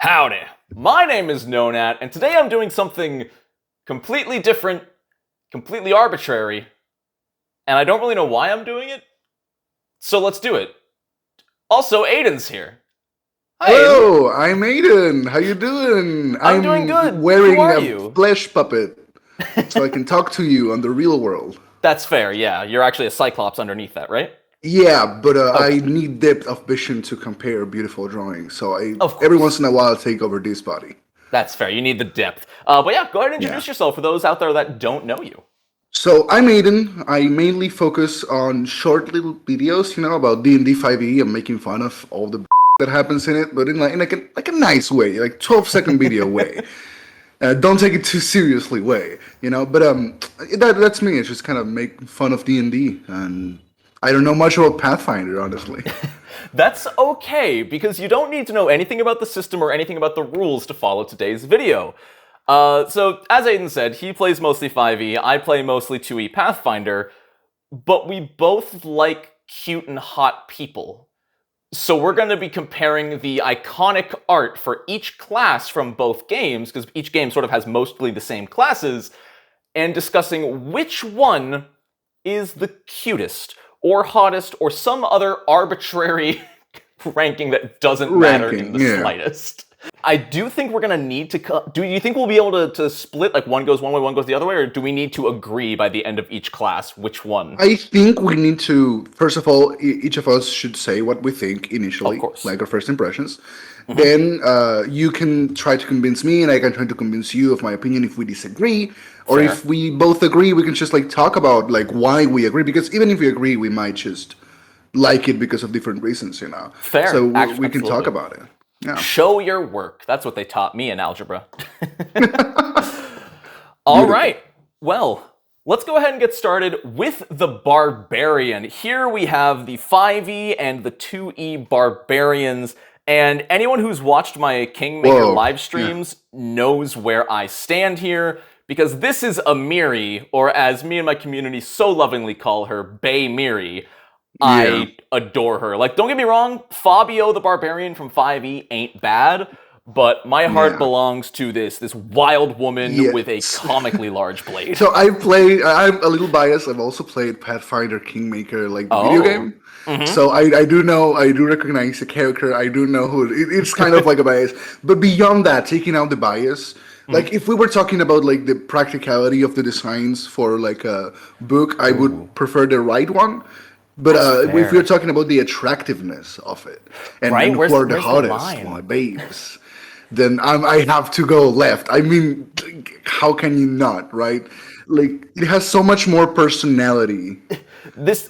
Howdy, my name is Nonat, and today I'm doing something completely different, completely arbitrary, and I don't really know why I'm doing it, so let's do it. Also, Adan's here. Hi, Adan. Hello, I'm Adan. How you doing? I'm doing good. Wearing Who are a you? flesh puppet, so I can talk to you on the real world. That's fair, yeah. You're actually a Cyclops underneath that, right? Yeah, but Okay. I need depth of vision to compare beautiful drawings, so I Of every course. once in a while take over this body. That's fair. You need the depth. But yeah, go ahead and Yeah. introduce yourself for those out there that don't know you. So I'm Aiden. I mainly focus on short little videos, about D&D 5e and making fun of all the that happens in it, but in a nice way, like 12-second video way. Don't take it too seriously way, But that's me. It's just kind of make fun of D&D, and I don't know much about Pathfinder, honestly. That's okay, because you don't need to know anything about the system or anything about the rules to follow today's video. So, as Aiden said, he plays mostly 5e, I play mostly 2e Pathfinder, but we both like cute and hot people. So we're going to be comparing the iconic art for each class from both games, because each game sort of has mostly the same classes, and discussing which one is the cutest, or hottest, or some other arbitrary ranking that doesn't matter in Ranking, the yeah. slightest. I do think we're gonna need to. Do you think we'll be able to split, like one goes one way, one goes the other way, or do we need to agree by the end of each class which one? I think we need to, first of all, each of us should say what we think initially, Of course. like our first impressions. Then you can try to convince me, and I can try to convince you of my opinion if we disagree. Or Fair. if we both agree, we can just talk about why we agree. Because even if we agree, we might just like it because of different reasons. Fair. So we Actually, can talk absolutely. about it. Yeah. Show your work. That's what they taught me in algebra. All Beautiful. right. Well, let's go ahead and get started with the Barbarian. Here we have the 5e and the 2e Barbarians. And anyone who's watched my Kingmaker Whoa, live yeah. streams knows where I stand here, because this is Amiri, or as me and my community so lovingly call her, Bay Miri. I adore her. Like, don't get me wrong, Fabio the Barbarian from 5e ain't bad, but my heart Yeah. belongs to this wild woman with a Yes. comically large blade. So I'm a little biased. I've also played Pathfinder Kingmaker, like the video game. So I do recognize the character. I do know who it's kind of like a bias. But beyond that, taking out the bias, like if we were talking about like the practicality of the designs for like a book, I would prefer the right one. But if fair. we're talking about the attractiveness of it, and, Right? and Where's- who are the where's the hottest, line? my babes, then I have to go left. I mean, how can you not, right? Like, it has so much more personality.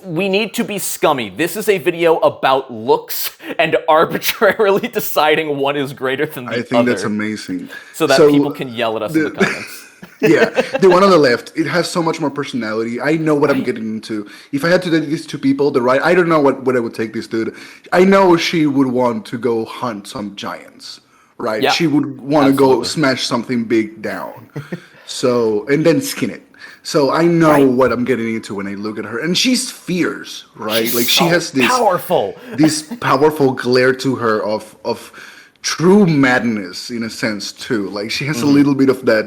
We need to be scummy. This is a video about looks and arbitrarily deciding one is greater than the I think other, that's amazing. so that people can yell at us in the comments. Yeah, the one on the left, it has so much more personality. I know what I'm getting into. If I had to take these two people, I don't know what I would take this dude. I know she would want to go hunt some giants, right? Yeah, She would want to go absolutely. smash something big down. So, and then skin it. So I know Right. what I'm getting into when I look at her. And she's fierce, right? She's like she so has powerful. this powerful glare to her of true madness in a sense too. Like she has a little bit of that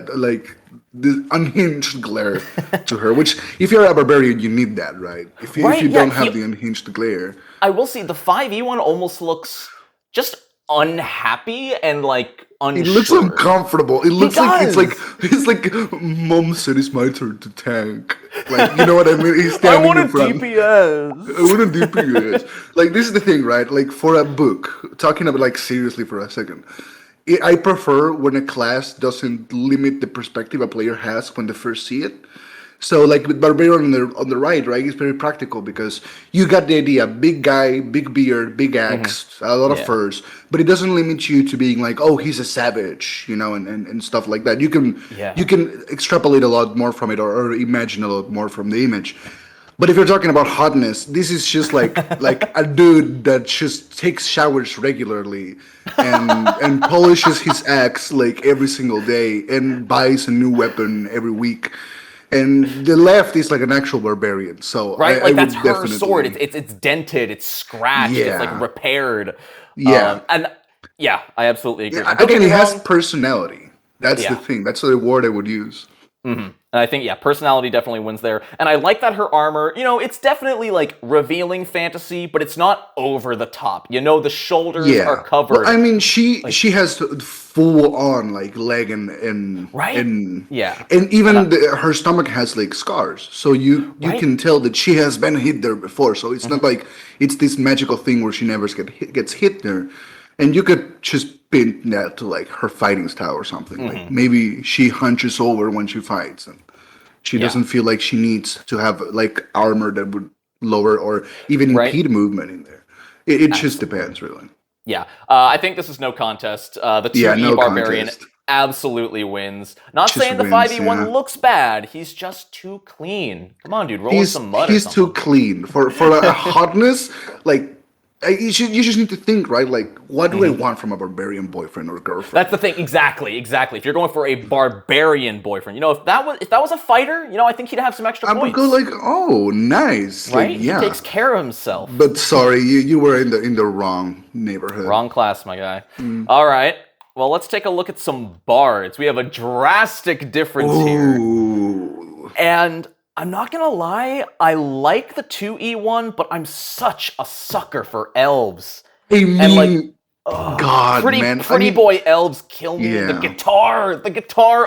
this unhinged glare to her, which if you're a barbarian you need that, right? If Right, you yeah, don't have the unhinged glare. I will say the 5e one almost looks just unhappy and like unsure. It looks uncomfortable. It looks like does. it's like Mom said it's my turn to tank. Like, you know what I mean? He's I standing want a in front. DPS. I want a DPS. Like, this is the thing, right? Like, for a book, talking about like seriously for a second, I prefer when a class doesn't limit the perspective a player has when they first see it. So, like with Barbarian on the right, it's very practical because you got the idea: big guy, big beard, big axe, a lot of Yeah. furs. But it doesn't limit you to being like, oh, he's a savage, and stuff like that. You can Yeah. extrapolate a lot more from it, or imagine a lot more from the image. But if you're talking about hotness, this is just like a dude that just takes showers regularly and polishes his axe like every single day and buys a new weapon every week. And the left is like an actual barbarian, so Right, I like would that's her definitely. sword. It's dented, it's scratched, it's like Yeah. repaired. Yeah. And Yeah, I absolutely agree. Yeah, And don't get again, me it has wrong. personality. That's the Yeah. thing. That's the word I would use. And I think, yeah, personality definitely wins there. And I like that her armor, it's definitely like revealing fantasy, but it's not over the top. The shoulders are Yeah. Well, covered. I mean, Like, she has full on like leg right? Yeah. and And even her stomach has like scars, so you right? can tell that she has been hit there before. So it's not like it's this magical thing where she never gets hit there, and you could just pin that to like her fighting style or something. Like maybe she hunches over when she fights, and she Yeah. doesn't feel like she needs to have like armor that would lower or even Right? impede movement in there. It just Absolutely. depends, really. Yeah. I think this is no contest. The Yeah, 2E no Barbarian contest. absolutely wins. Not Just saying the wins, 5e one yeah. looks bad. He's just too clean. Come on, dude. Roll in He's some mud or he's too something. clean for a hotness. Like you just need to think, right? Like, what do I want from a barbarian boyfriend or girlfriend? That's the thing. Exactly. Exactly. If you're going for a barbarian boyfriend, if that was a fighter, I think he'd have some extra I would go points. like, oh, nice, like Right? He yeah. takes care of himself. But sorry, you were in the wrong neighborhood. Wrong class, my guy. All right. Well, let's take a look at some bards. We have a drastic difference here. Ooh, And I'm not gonna lie, I like the 2E one, but I'm such a sucker for elves. I And like, mean, God, pretty man. I pretty mean, boy elves kill me. yeah. The guitar The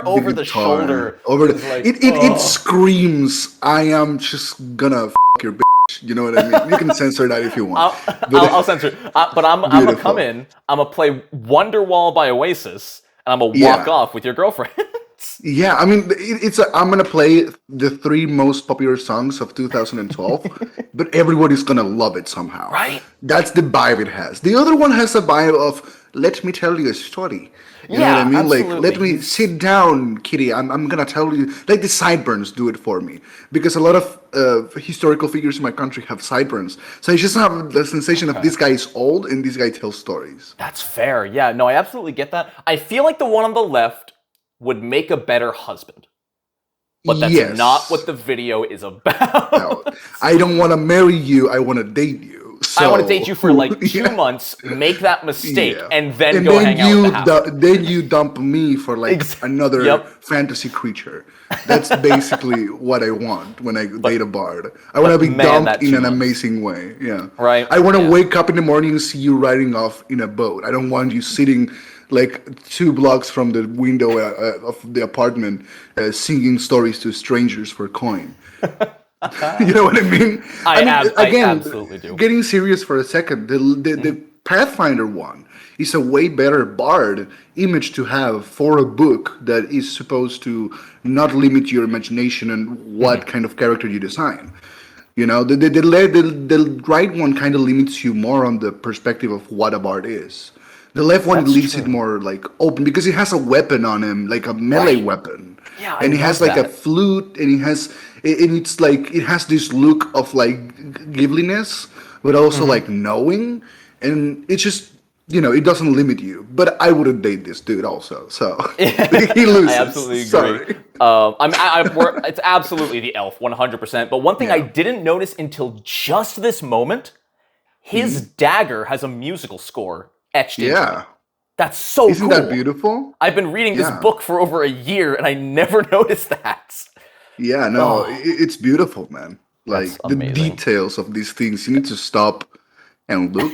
over the guitar shoulder over the is like, it screams, I am just gonna your bitch. You know what I mean? You can censor that if you want. I'll censor it. But I'm gonna come Beautiful. in, I'm gonna play Wonderwall by Oasis, and I'm gonna walk Yeah. off with your girlfriend. Yeah, I mean, I'm gonna play the three most popular songs of 2012, but everybody's gonna love it somehow. Right? That's the vibe it has. The other one has a vibe of let me tell you a story. You know what I Yeah, mean? Like, absolutely. let me sit down, kitty. I'm gonna tell you. Like the sideburns do it for me because a lot of historical figures in my country have sideburns. So I just have the sensation of this guy is old and this guy tells stories. That's fair. Yeah, no, I absolutely get that. I feel like the one on the left would make a better husband. But that's not Yes. what the video is about. No, I don't want to marry you. I want to date you. So, I want to date you for like 2 yeah, months, make that mistake, yeah. and then And go then hang out with the halfling. then you dump me for like another Yep. fantasy creature. That's basically what I want when I date a bard. I want to be man, dumped that in 2 an months. amazing way. Yeah. Right, I want to yeah. wake up in the morning and see you riding off in a boat. I don't want you sitting like 2 blocks from the window of the apartment singing stories to strangers for coin. You know what I mean? I Again, absolutely do. getting serious for a second, the Pathfinder one is a way better bard image to have for a book that is supposed to not limit your imagination and what kind of character you design. You know, the right one kind of limits you more on the perspective of what a bard is. The left one That's leaves true. it more like open because it has a weapon on him, like a melee Right. weapon. Yeah, I And it has love like a that. flute, and it's like it has this look of like giveliness, but also like knowing, and it's just it doesn't limit you. But I wouldn't date this dude also, so he loses. I absolutely agree. Sorry. It's absolutely the elf, 100%. But one thing I Yeah. didn't notice until just this moment, his dagger has a musical score etched into it. Yeah, That's so isn't cool. that beautiful? I've been reading this Yeah. book for over a year and I never noticed that. Yeah, no, Oh. it's beautiful, man. Like That's the amazing. details of these things, you need to stop and look,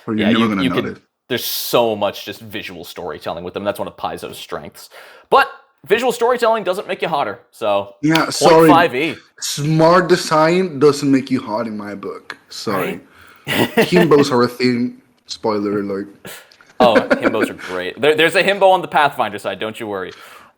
or you're Yeah, never gonna you notice. could. There's so much just visual storytelling with them. That's one of Paizo's strengths. But visual storytelling doesn't make you hotter. So Yeah, sorry. 0.5e. Smart design doesn't make you hot in my book. Sorry. Himbos are a thing. Spoiler alert. Oh, himbos are great. There's a himbo on the Pathfinder side. Don't you worry.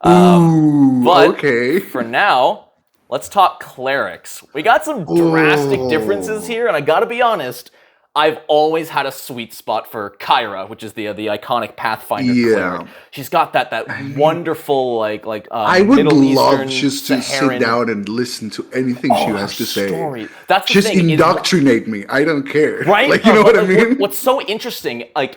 Ooh, But okay. for now, let's talk clerics. We got some drastic differences here, and I gotta be honest. I've always had a sweet spot for Kyra, which is the iconic Pathfinder cleric. She's got that wonderful I would Middle love Eastern just to Saharan sit down and listen to anything she has to say. story. That's the Just thing, is- indoctrinate me. I don't care. Right? Like, you know what I mean? What's so interesting, I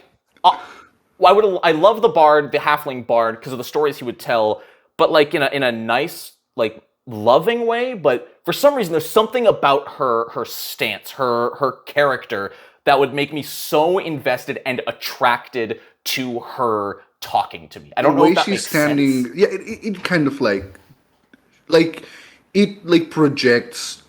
love the bard, the halfling bard, because of the stories he would tell, but like in a nice, like loving way. But for some reason, there's something about her stance, her character that would make me so invested and attracted to her talking to me. I don't know if that makes sense. Yeah, it kind of like it like projects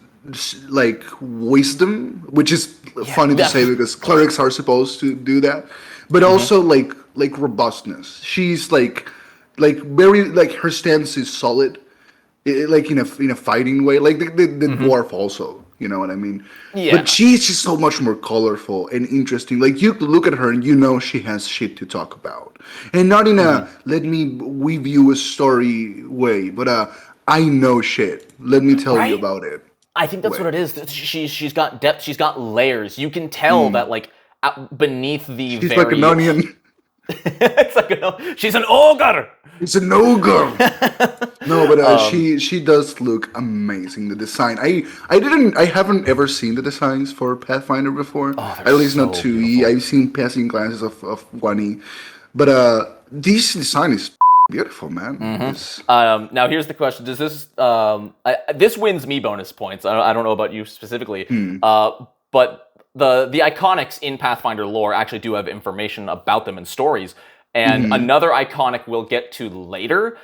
like wisdom, which is funny to say because clerics are supposed to do that, but also like robustness. She's like very like her stance is solid, like in a fighting way, like the dwarf also. You know what I mean? Yeah. But she's just so much more colorful and interesting. Like you look at her and you know she has shit to talk about, and not in a let me weave you a story way, but I know shit. Let me tell you about it. I think that's what it is. She's got depth. She's got layers. You can tell that like beneath the she's like an onion. It's like she's an ogre. It's an ogre. No, but she does look amazing. The design, I haven't ever seen the designs for Pathfinder before. At least not 2E. I've seen passing glances of 1E, but this design is beautiful, man. Now here's the question: does this this wins me bonus points? I don't know about you specifically, but the iconics in Pathfinder lore actually do have information about them and stories. And another iconic we'll get to later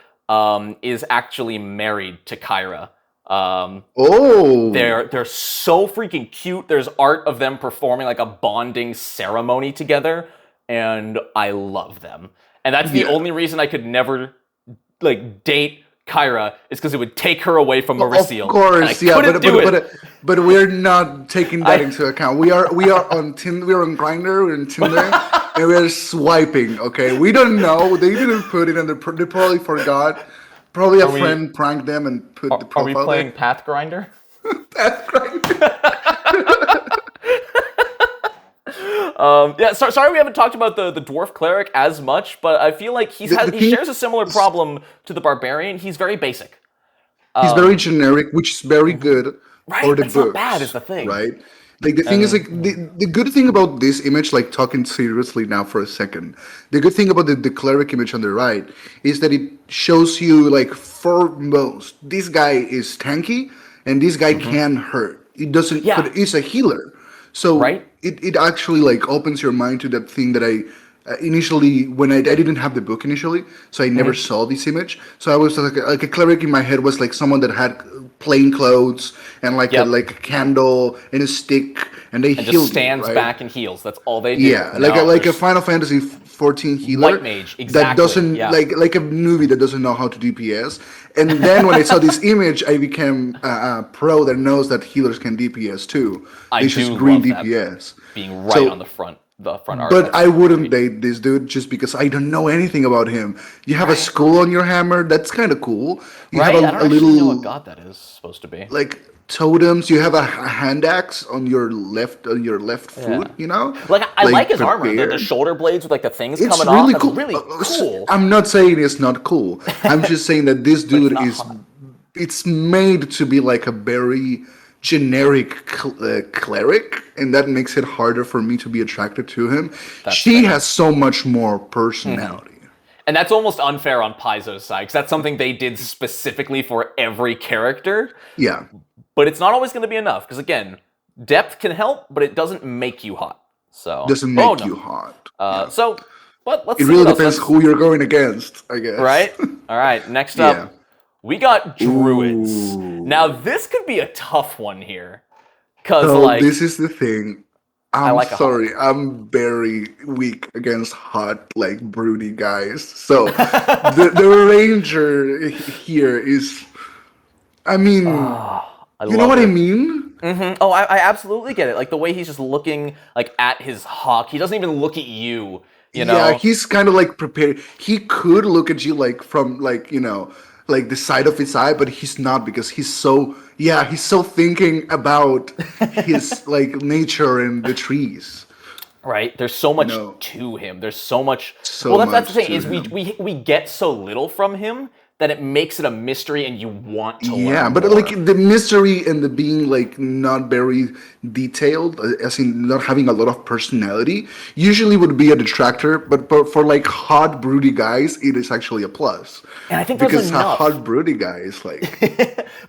is actually married to Kyra. They're so freaking cute. There's art of them performing like a bonding ceremony together, and I love them. And that's the only reason I could never like date Kyra is because it would take her away from Mauricio. Of course, but we're not taking that into account. We are on Tinder, we're on Grindr, we're on Tinder, and we're swiping. Okay, we don't know. They didn't put it in the. They probably forgot. Probably a friend pranked them and put the profile. Are we playing Path Grinder? Path Grinder. Sorry we haven't talked about the dwarf cleric as much, but I feel like he shares a similar problem to the barbarian. He's very basic. He's very generic, which is very good for the books. Not bad is the thing. Right? Like the thing is like the good thing about this image, like talking seriously now for a second, the good thing about the cleric image on the right is that it shows you like foremost, this guy is tanky and this guy can hurt. It doesn't but it's a healer. So it actually like opens your mind to that thing that I initially, when I didn't have the book initially, so I never saw this image. So I was like a cleric in my head was like someone that had plain clothes and like a candle and a stick, and they healed. Just stands back and heals. That's all they do. Yeah, like a Final Fantasy 14 healer. White mage, exactly. That doesn't like a newbie that doesn't know how to DPS. And then when I saw this image, I became a pro that knows that healers can DPS too. I do love green DPS. Being right on the front art. But I wouldn't date this dude just because I don't know anything about him. You have a skull on your hammer. That's kind of cool. You have I don't little know what god that is supposed to be. Like totems. You have a hand axe on your left foot. You know. Like I like his armor. The shoulder blades with like the things coming off. That's really cool. I'm not saying it's not cool. I'm just saying that this dude it's made to be like a very generic cleric, and that makes it harder for me to be attracted to him. She has so much more personality. And that's almost unfair on Paizo's side, because that's something they did specifically for every character. Yeah. But it's not always going to be enough, because again, depth can help, but it doesn't make you hot. So doesn't make you hot. But let's it see really depends who you're going against, I guess. Right? All right, next up. We got druids. Now, this could be a tough one here. This is the thing. I'm sorry. I'm very weak against hot, like, broody guys. So, the ranger here is... I mean... you know what I mean? Mm-hmm. Oh, I absolutely get it. Like, the way he's just looking, like, at his hawk. He doesn't even look at you, you know? Yeah, he's kind of, like, prepared. He could look at you, like, from, like, you know... like the side of his eye, but he's not because he's so thinking about his like nature and the trees. Right. There's so much to him. There's so much. That's the thing is we get so little from him then it makes it a mystery and you want to learn Yeah, but more. like the mystery and the being like not very detailed, as in not having a lot of personality, usually would be a detractor. But for like hot broody guys, it is actually a plus. And I think there's Because a enough. hot broody guy is like,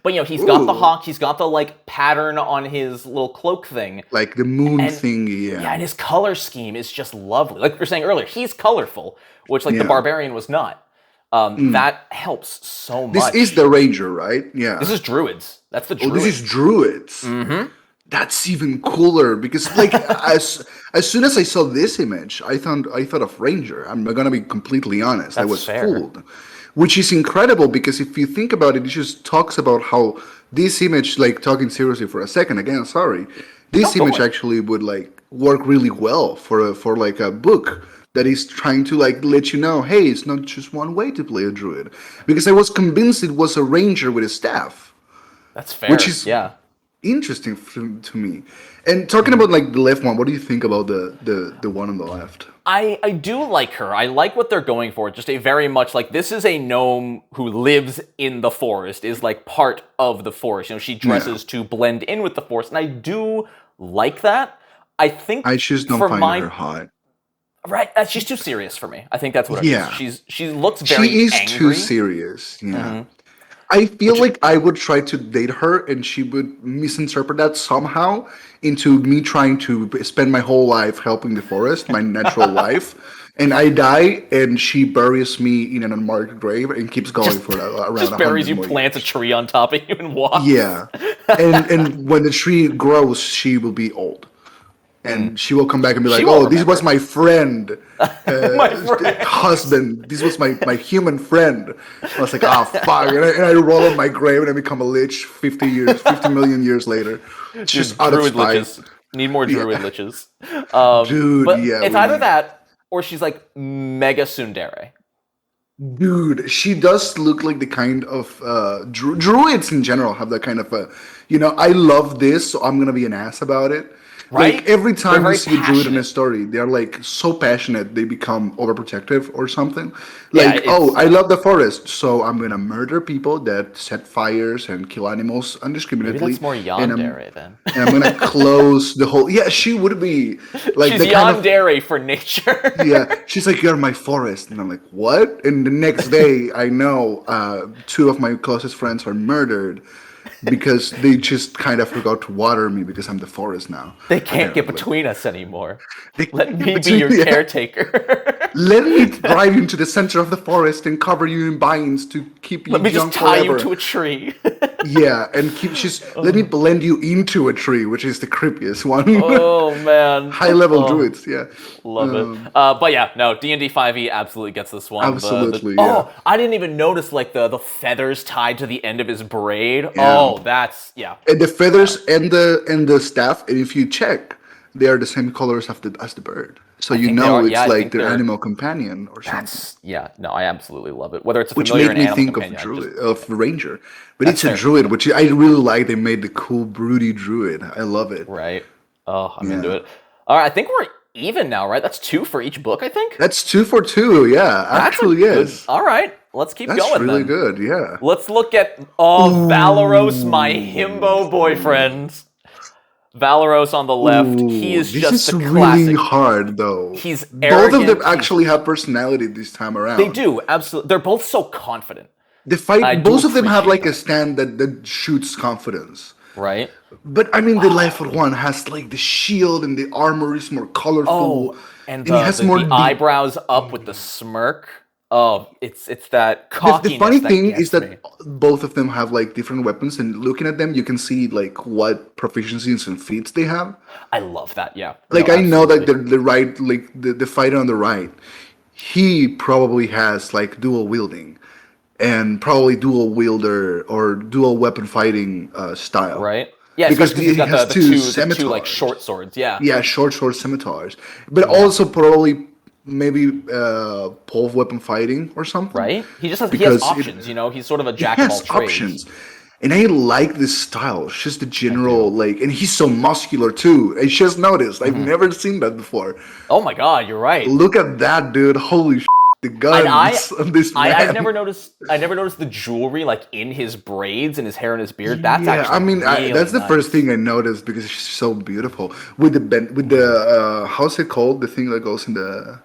But he's got the Ooh. hawk, he's got the like pattern on his little cloak thing. like the moon And- thing. Yeah, and his color scheme is just lovely. Like we were saying earlier, he's colorful, which like the Yeah. Barbarian was not. That helps so This much. is the ranger, right? Yeah. This is Druids. That's the Oh, Druid. this is druids. That's even cooler because, like, as soon as I saw this image, I thought of ranger. I'm gonna be completely honest. I That's was fair. fooled, which is incredible because if you think about it, it just talks about how this image, like, talking seriously for a second. Again, sorry, this No, go image on. actually would like work really well for like a book that is trying to like let you know, hey, it's not just one way to play a druid. Because I was convinced it was a ranger with a staff. That's fair. Which is- yeah. Interesting to me. And talking about like the left one, what do you think about the one on the left? I do like her. I like what they're going for. Just a very much like this is a gnome who lives in the forest, is like part of the forest. She dresses to blend in with the forest, and I do like that. I think I just don't for find her hot. right. She's too serious for me. I think that's what it Yeah. is. She looks very She is angry. too serious. Yeah. I feel like I would try to date her and she would misinterpret that somehow into me trying to spend my whole life helping the forest, my natural life. And I die and she buries me in an unmarked grave and keeps going for around Just buries 100 you, more plants a tree on top of you, and walks. years. Yeah. And when the tree grows, she will be old. And she will come back and be like, She won't "Oh, this was my friend, My friend. husband. This was my human friend." I was like, "Oh fuck!" And I roll on my grave and I become a lich 50 million years later, just out of Druid spite. liches. Need more druid liches. Dude, But yeah, it's we either need- that or she's like mega tsundere. Dude, she does look like the kind of druids in general have that kind of I love this, so I'm gonna be an ass about it. Right? Like every They're time you very see a druid in a passionate. story, they're like so passionate they become overprotective or something. Yeah, Like, it's- oh, I love the forest, so I'm gonna murder people that set fires and kill animals indiscriminately. Maybe that's more and I'm- yandere then. And I'm gonna close the whole. Yeah, she would be like She's the kind of. yandere for nature. Yeah, she's like, "You're my forest," and I'm like, "What?" And the next day, I know two of my closest friends are murdered because they just kind of forgot to water me because I'm the forest now. They can't get apparently. between us anymore. They Let can't me get be between- your yeah. caretaker. Let me drive you into the center of the forest and cover you in vines to keep you Let me young just tie forever. you to a tree. Yeah, and let me blend you into a tree, which is the creepiest one. Oh man. High level Oh, druids, yeah. Love it. But yeah, no, D&D 5e absolutely gets this one. Absolutely, Oh, yeah. I didn't even notice like the feathers tied to the end of his braid. Yeah. Oh, that's yeah. And the feathers and the staff, and if you check, they are the same colors as the bird. So you think they know are. it's Yeah, I like think their they're- animal companion or something. That's yeah. No, I absolutely love it. Whether it's a Which familiar made and me animal think of companion, I druid, just- of ranger, but That's it's a fair. druid, which I really like. They made the cool broody druid. I love it. right. Oh, I'm Yeah. into it. All right, I think we're even now, right? That's 2 for each book, I think. That's 2 for 2. Yeah, That's a actually, good- yes. All right, let's keep That's going really then. good. Yeah. Let's look at Valeros, my himbo boyfriend. Valeros on the left. He is Ooh, just this the is classic. really hard though. He's both of arrogant, them he's- actually have personality this time around. They do absolutely. They're both so confident, The fight. I do Both of them have appreciate like a stand that shoots confidence. right? But I mean, the left one has like the shield and the armor is more colorful. Oh, and it has the more eyebrows up with the smirk. Oh, it's that The cockiness. funny that thing gets is that me. both of them have like different weapons, and looking at them, you can see like what proficiencies and feats they have. I love that. Yeah. Like No, I know that absolutely. the right, like the fighter on the right, he probably has like dual wielding, and probably dual wielder or dual weapon fighting style. right. Yeah, Because especially because he he's got has the two two like scimitars. short swords. Yeah. Yeah, short sword scimitars, but also probably maybe pole weapon fighting or something. Right. He just has Because it- options. He's sort of a He jack of all has trades. options. And I like this style. It's just the general, like, and he's so muscular too. I just noticed. I've Mm-hmm. never seen that before. Oh my God, you're right. Look at that, dude. Holy the guns on this man. I've never noticed. I never noticed the jewelry like in his braids and his hair and his beard. That's yeah, actually I mean, really that's the nice. first thing I noticed because she's so beautiful with the how's it called? The thing that goes in the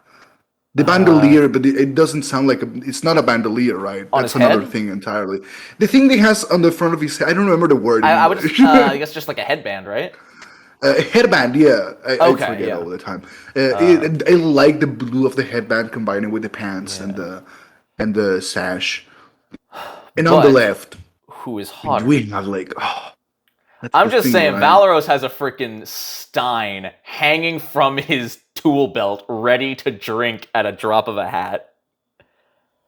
bandolier, but it doesn't sound like it's not a bandolier, right? On That's his another head? thing entirely. The thing that he has on the front of his head, I don't remember the word. I would. I guess just like a headband, right? Headband, yeah. I Okay, forget yeah. all the time. I like the blue of the headband combining with the pants and the sash. And on the But left, who is hotter? we have like, oh, that's I'm the just thing, saying, right? Valeros has a freaking stein hanging from his tool belt, ready to drink at a drop of a hat.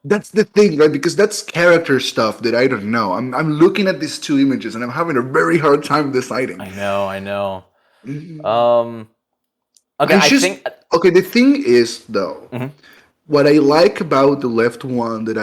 That's the thing, right? Because that's character stuff that I don't know. I'm looking at these two images and I'm having a very hard time deciding. I know. Mm, Okay, I just think. okay. The thing is, though, Mhm. what I like about the left one that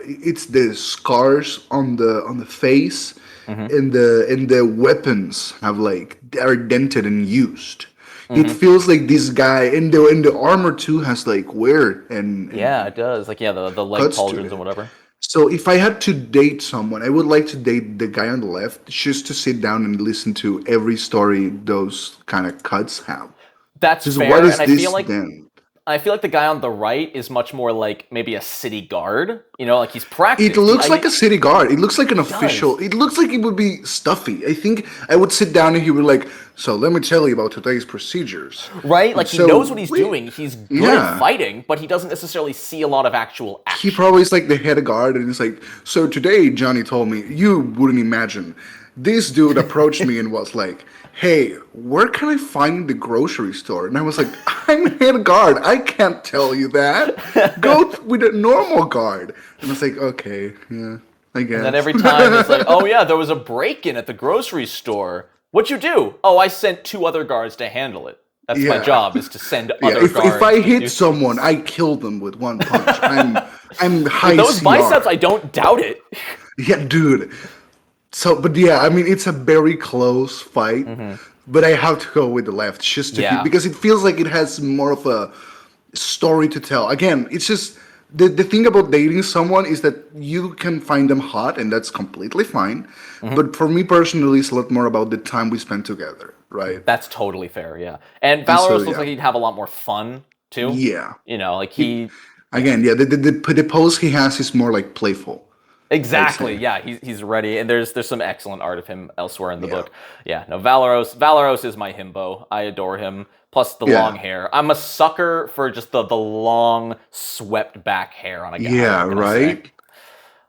it's the scars on the face Mhm. and the weapons have like are dented and used. It Mhm. feels like this guy and the armor too has like wear and Yeah, it does. Like, yeah, the leg cuts to pauldrons it. and whatever. So if I had to date someone, I would like to date the guy on the left just to sit down and listen to every story those kind of cuts have. That's Just fair, what is and this then? I feel like the guy on the right is much more like maybe a city guard. You know, like he's It practiced. looks like a city guard. It looks like an does. official. It looks like it would be stuffy. I think I would sit down and he would like, so let me tell you about today's procedures. Right? Like, he So knows what he's we- doing. He's good Yeah. at fighting, but he doesn't necessarily see a lot of actual He action. probably is like the head guard and he's like, so today Johnny told me, you wouldn't imagine. This dude approached me and was like, hey, where can I find the grocery store? And I was like, I'm head guard. I can't tell you that. Go with a normal guard. And I was like, okay, yeah, I guess. And then every time it's like, oh yeah, there was a break-in at the grocery store. What'd you do? Oh, I sent 2 other guards to handle it. That's my Yeah. job, is to send Yeah, other guards. if I to hit do- someone, I kill them with one punch. I'm high Those CR. biceps, I don't doubt it. Yeah, dude. So, but yeah, I mean, it's a very close fight, but I have to go with the left just to Yeah. because it feels like it has more of a story to tell. Again, it's just the thing about dating someone is that you can find them hot, and that's completely fine. But for me personally, it's a lot more about the time we spend together, right? That's totally fair, yeah. And so, Valeros looks yeah. like he'd have a lot more fun, too. Yeah. You know, like he... Again, yeah, the pose he has is more like playful. Exactly, say. yeah, he's ready, and there's some excellent art of him elsewhere in the book. Yeah, no, Valeros is my himbo. I adore him. Plus the Yeah. long hair. I'm a sucker for just the long swept back hair on a guy. Yeah, I'm gonna say. right?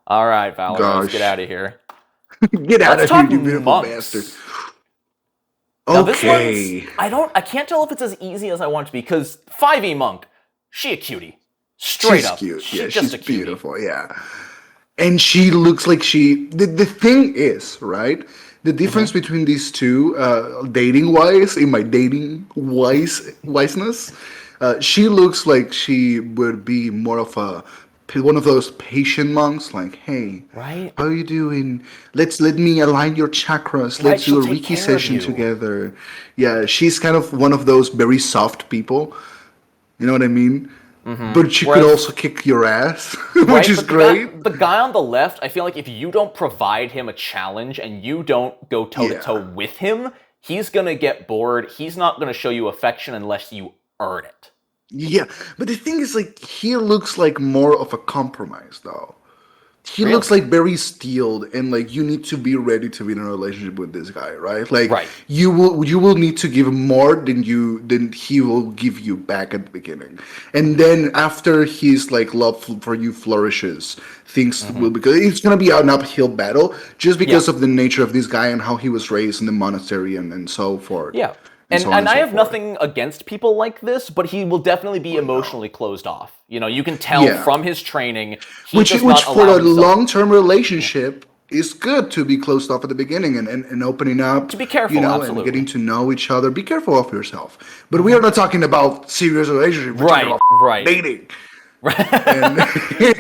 All right, Valeros, Gosh. get out of here. Get out Let's of here, talk you beautiful monks. bastard. Now, this Okay. one's, I can't tell if it's as easy as I want it to be, because 5e monk, she a cutie. Straight She's up. cute. She's Yeah, just she's a cutie. beautiful. Yeah. And she looks like the thing is, right? The difference between these two, dating wise, in my dating wiseness, she looks like she would be more of one of those patient monks, like, hey, Right? how you doing? Let me align your chakras. Right, Let's do she'll a take Reiki care of session you. together. Yeah, she's kind of one of those very soft people. You know what I mean? But she could Whereas- also kick your ass, Right, which is but great. The guy on the left, I feel like if you don't provide him a challenge and you don't go toe to toe with him, he's gonna get bored. He's not gonna show you affection unless you earn it. Yeah, but the thing is, like, he looks like more of a compromise, though. He Really? looks like very steeled, and like you need to be ready to be in a relationship with this guy, right? Like, Right. you will need to give him more than he will give you back at the beginning, and then after his like love for you flourishes, things will because it's gonna be an uphill battle just because of the nature of this guy and how he was raised in the monastery and so forth. Yeah. And so on And I so have forth. nothing against people like this, but he will definitely be emotionally closed off. You know, you can tell Yeah. from his training, he Which does which not for allow a himself long-term relationship is good to be closed off at the beginning and opening up. To be careful, you know, absolutely. and getting to know each other. Be careful of yourself. But we are not talking about serious relationship. We're talking Right, about right. dating.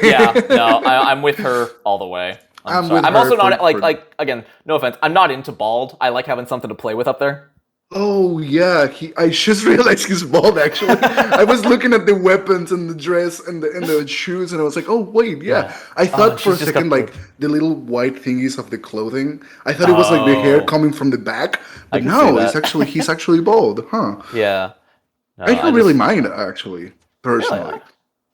Yeah, no, I'm with her all the way. I'm sorry. with I'm her also not for- like again, no offense. I'm not into bald. I like having something to play with up there. Oh yeah, I just realized he's bald. Actually, I was looking at the weapons and the dress and the shoes, and I was like, oh wait, yeah. Yeah. I Oh, thought for a she's just second got the. like the little white thingies of the clothing. I thought it was like the hair Oh, coming from the back, I but can see no, it's that. actually he's actually bald, huh? Yeah. No, I I don't really just mind actually, really. personally.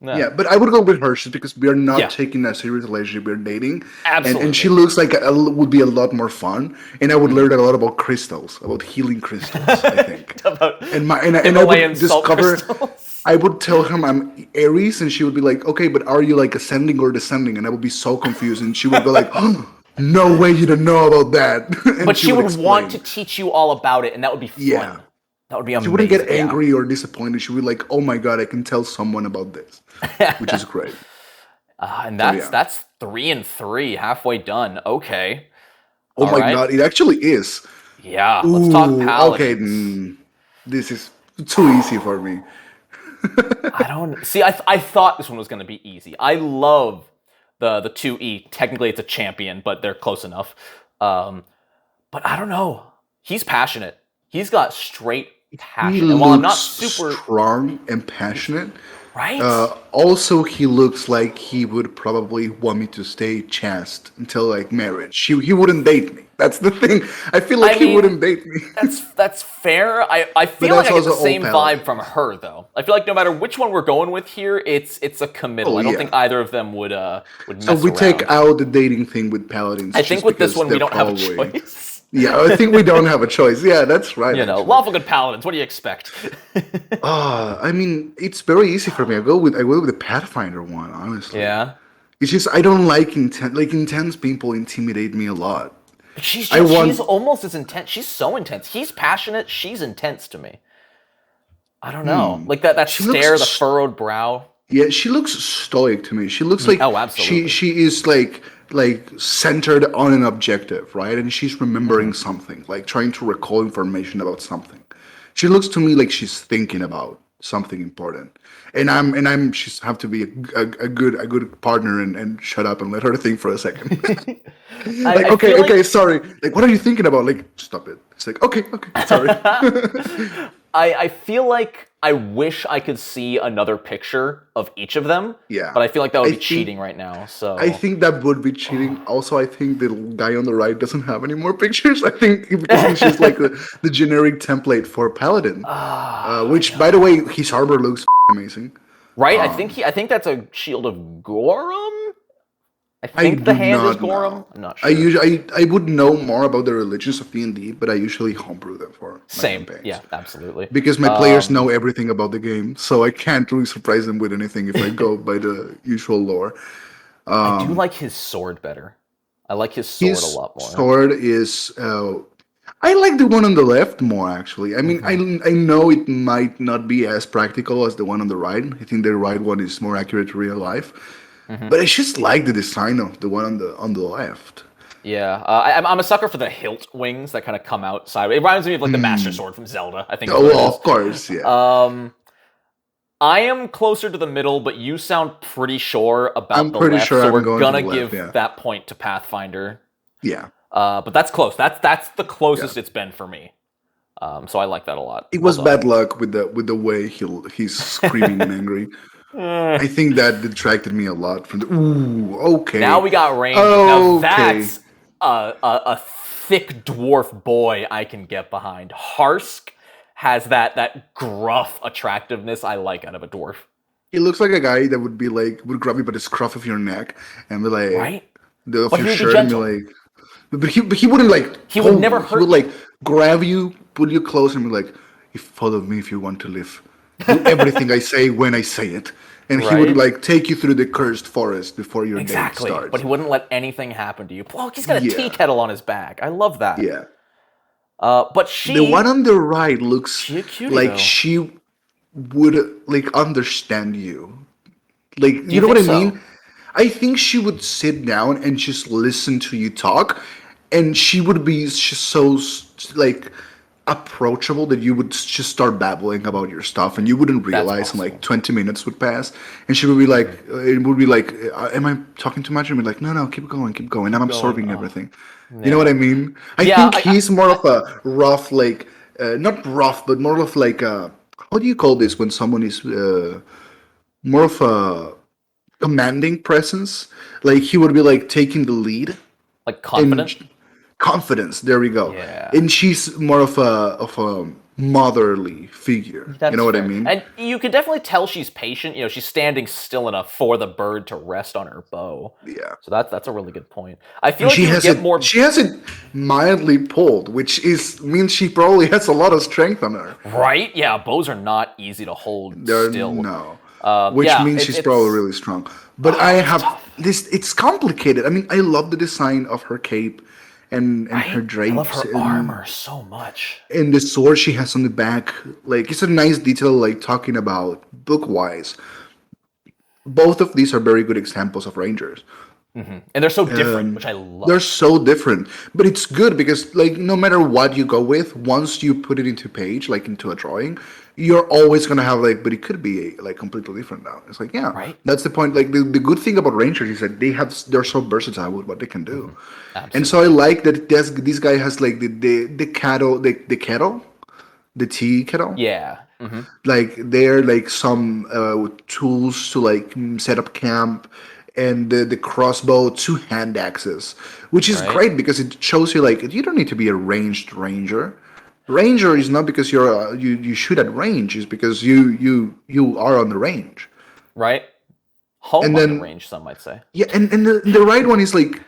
Yeah. Yeah, but I would go with her just because we are not Yeah. taking a serious relationship. We're dating, and she Absolutely. looks like would be a lot more fun, and I would Mhm. learn a lot about crystals, about healing crystals. I think, About and I Himalayan would salt discover. crystals. I would tell him I'm Aries, and she would be like, "Okay, but are you like ascending or descending?" And I would be so confused, and she would be like, oh, "No way, you don't know about that," and But she she would would want to explain. teach you all about it, and that would be Yeah, fun. That would be she wouldn't get amazing. Yeah. angry or disappointed. She would be like, "Oh my god, I can tell someone about this," which is great. And So that's yeah. that's 3 and 3, halfway done. Okay. Oh All my right. god, it actually is. Yeah. Let's talk Ooh, okay. paladins. This is too easy for me. I don't see. I thought this one was going to be easy. I love the 2E. Technically, it's a champion, but they're close enough. Um, but I don't know. He's passionate. He's got straight He passion. And while I'm looks not super strong and passionate. right, Also, he looks like he would probably want me to stay chaste until like marriage. He wouldn't date me. That's the thing. I feel like I he mean wouldn't date me. that's fair. I But feel like that's I get the also all same vibe from paladins. her though. I feel like no matter which one we're going with here, it's a committal. Oh I don't think yeah. either of them would So mess we take around. out the dating thing with paladins I think just with this because one we they're don't have a probably. choice. Yeah, I think we don't have a choice. Yeah, that's right. Actually. Lawful good paladins. What do you expect? I mean, it's very easy for me. I go with the Pathfinder one, honestly. Yeah. It's just I don't like intense people intimidate me a lot. I She's want almost as intense. She's so intense. He's passionate. She's intense to me. I don't know. Like that she looks stare, the furrowed brow. yeah, she looks stoic to me. She looks like Oh, absolutely. she is like centered on an objective, right? And she's remembering something, like trying to recall information about something. She looks to me like she's thinking about something important. And I'm she's have to be a good partner and shut up and let her think for a second. Like, I feel okay, like sorry. Like, what are you thinking about? Like, stop it. It's like, okay, sorry. I feel like I wish I could see another picture of each of them, Yeah. but I feel like that would I be think cheating right now. I So think that would be cheating. Also, I think the guy on the right doesn't have any more pictures. I think because he's just like the generic template for Paladin. I Which, by the know. way, his armor looks amazing. Right? I think that's a shield of Gorum. I I think the do hand is not Gorum. know. I'm not I sure. usually I would know more about the religions of D&D, but I usually homebrew them for my Same. Yeah, campaigns absolutely. because my players Um, know everything about the game, so I can't really surprise them with anything if I go by the usual lore. I do like his sword better. I like his sword a His lot more. sword is. I like the one on the left more actually. I mean, Hmm. I know it might not be as practical as the one on the right. I think the right one is more accurate to real life, Hmm. but I just like the design of the one on the left. Yeah, I'm a sucker for the hilt wings that kind of come out sideways. It reminds me of like the Master Sword from Zelda. I think is Oh, what it well, is. of course, yeah, Um, I am closer to the middle, but you sound pretty sure about I'm the pretty left, sure so I'm we're going to the gonna left. give Yeah, that point to Pathfinder. yeah. But that's close. That's the Yeah. closest it's been for me. So I like that a lot. It Well was done. bad luck with the way he's screaming and angry. Eh. I think that detracted me a lot from the. Ooh, Now okay, we got range. Now okay. that's a thick dwarf boy I can get behind. Harsk has that gruff attractiveness I like out of a dwarf. He looks like a guy that would be like would grab you by the scruff of your neck and be like Right? of But your he would be shirt and be gentle. like, but he wouldn't like He would pull never you. He would hurt you. like grab you, pull you close, and be like, "You follow me if you want to live. Do everything I say when I say it." And he would Right? like take you through the cursed forest before your day Exactly. But starts. he wouldn't let anything happen to you. Well, he's got a tea Yeah, kettle on his back. I love that. yeah. But The one she on the right looks she a cutie like though. she would like understand you. Like, Do you you know what think I so? mean? I think she would sit down and just listen to you talk, and she would be just so like approachable that you would just start babbling about your stuff, and you wouldn't That's realize, and like possible. 20 minutes would pass, and she would be like, it would be like, "Am I talking too much?" And be like, "No, keep going, keep going. I'm Going. absorbing Oh, everything." You know what yeah. I mean? I Yeah, think he's more of a rough, like not rough, but more of like how do you call this when someone is more of a commanding presence? Like he would be like taking the lead Like in confident? confidence. There we go. Yeah. And she's more of a motherly figure. You That's know what I fair. mean? And you can definitely tell she's patient. You know, she's standing still enough for the bird to rest on her bow. Yeah. So that's a really good point. I feel And like you would get more. she has it mildly pulled, which is means she probably has a lot of strength on her. Right? Yeah, bows are not easy to hold There still. no. Which yeah, means she's probably really strong. But I have this. It's complicated. I mean, I love the design of her cape and her drapes. I love her armor so much. And the sword she has on the back. Like it's a nice detail. Like talking about book wise, both of these are very good examples of rangers. And they're so different, which I love. They're so different, but it's good because like no matter what you go with, once you put it into page, like into a drawing, you're always gonna have like, but it could be like completely different now. It's like Right. that's the point. Like the good thing about rangers is that they're so versatile with what they can do, Absolutely. and so I like that this guy has like the kettle, the kettle, the tea kettle. Yeah. Like they're like some tools to like set up camp, and the crossbow, 2 hand axes, which is Right. great because it shows you like you don't need to be a ranged ranger. Ranger is not because you're you shoot at range, it's because you are on the range. Right? Home And on the then- range, some might say. Yeah, and the right one is like,